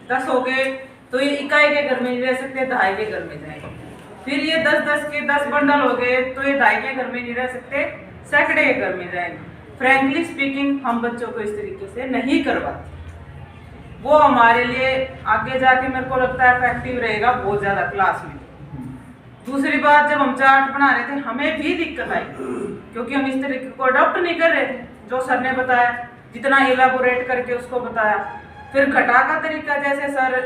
10 हो गए तो ये इकाई के घर में नहीं रह सकते, दहाई के घर में जाएंगे। फिर ये 10-10 के 10 बंडल हो गए तो ये दहाई के घर में नहीं रह सकते, सैकड़े के घर में जाएंगे। फ्रैंकली स्पीकिंग हम बच्चों को इस तरीके से नहीं करवाते। वो हमारे लिए आगे जाके मेरे को लगता है इफेक्टिव रहेगा बहुत ज़्यादा क्लास में। दूसरी बात, जब हम चार्ट बना रहे थे हमें भी दिक्कत आई क्योंकि हम इस तरीके को अडॉप्ट नहीं कर रहे थे जो सर ने बताया, जितना इलाबोरेट करके उसको बताया। फिर घटा का तरीका, जैसे सर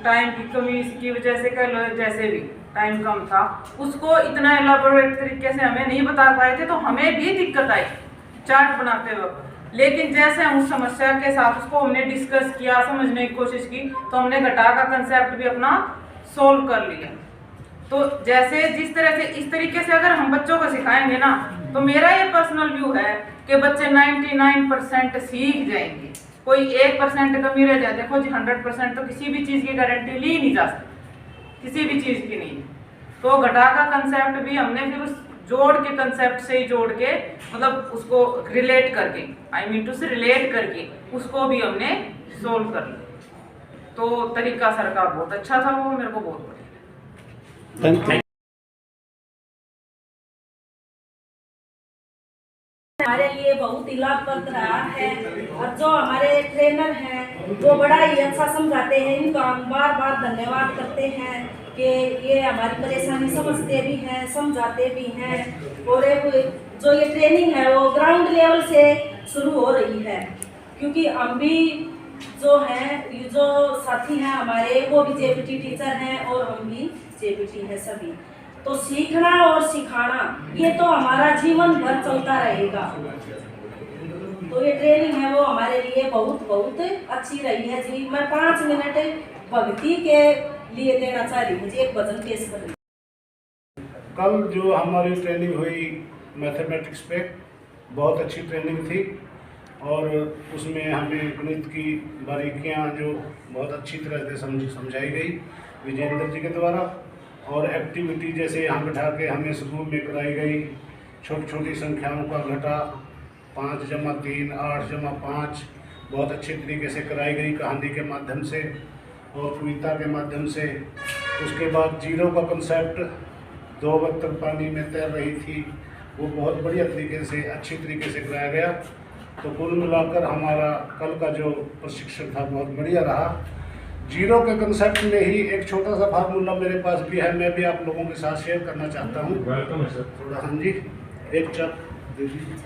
टाइम की कमी की वजह से कह लो, जैसे भी टाइम कम था, उसको इतना इलाबोरेट तरीके से हमें नहीं बता पाए थे तो हमें भी दिक्कत आई चार्ट बनाते वक्त। लेकिन जैसे हम उस समस्या के साथ उसको हमने डिस्कस किया, समझने की कोशिश की, तो हमने घटा का कंसेप्ट भी अपना सोल्व कर लिया। तो जैसे जिस तरह से इस तरीके से अगर हम बच्चों को सिखाएंगे ना, तो मेरा ये पर्सनल व्यू है कि बच्चे 99% सीख जाएंगे। कोई 1% कमी रह जाए, देखो जी 100% तो किसी भी चीज़ की गारंटी ली नहीं जा सकती, किसी भी चीज़ की नहीं। तो घटा का कंसेप्ट भी हमने फिर उस जोड़ के कंसेप्ट से ही जोड़ के, मतलब उसको रिलेट करके, रिलेट करके उसको भी हमने सोल्व कर लिया। तो तरीका सर का बहुत अच्छा था, वो मेरे को बहुत बढ़िया लगा। हमारे लिए बहुत ही लाभप्रद रहा है और जो हमारे ट्रेनर हैं वो बड़ा ही अच्छा समझाते हैं। इनका हम बार बार धन्यवाद करते हैं कि ये हमारी परेशानी समझते भी हैं, समझाते भी हैं। और जो ये ट्रेनिंग है वो ग्राउंड लेवल से शुरू हो रही है, क्योंकि हम भी जो हैं, जो साथी हैं हमारे, वो भी जेपीटी टीचर हैं और हम भी जेपीटी हैं सभी। तो सीखना और सिखाना ये तो हमारा जीवन भर चलता रहेगा। तो ये ट्रेनिंग है वो हमारे लिए बहुत बहुत अच्छी रही है जी। मैं 5 मिनट भक्ति के लिए देना चाह रही हूँ, मुझे एक भजन पेश कर रही हूँ। कल जो हमारी ट्रेनिंग हुई मैथमेटिक्स पे, बहुत अच्छी ट्रेनिंग थी और उसमें हमें गणित की बारीकियाँ जो बहुत अच्छी तरह से समझाई गई विजेंद्र जी के द्वारा। और एक्टिविटी जैसे यहाँ बैठा के हमें समूह में कराई गई, छोटी छोटी संख्याओं का घटा, 5 जमा 3 8 जमा 5 बहुत अच्छे तरीके से कराई गई कहानी के माध्यम से और कविता के माध्यम से। उसके बाद जीरो का कंसेप्ट, 2 वक्त तक पानी में तैर रही थी, वो बहुत बढ़िया तरीके से अच्छी तरीके से कराया गया। तो कुल मिलाकर हमारा कल का जो प्रशिक्षण था बहुत बढ़िया रहा। जीरो के कंसेप्ट में ही एक छोटा सा फार्मूला मेरे पास भी है, मैं भी आप लोगों के साथ शेयर करना चाहता हूँ। थोड़ा हाँ जी, एक चक दे दीजिए।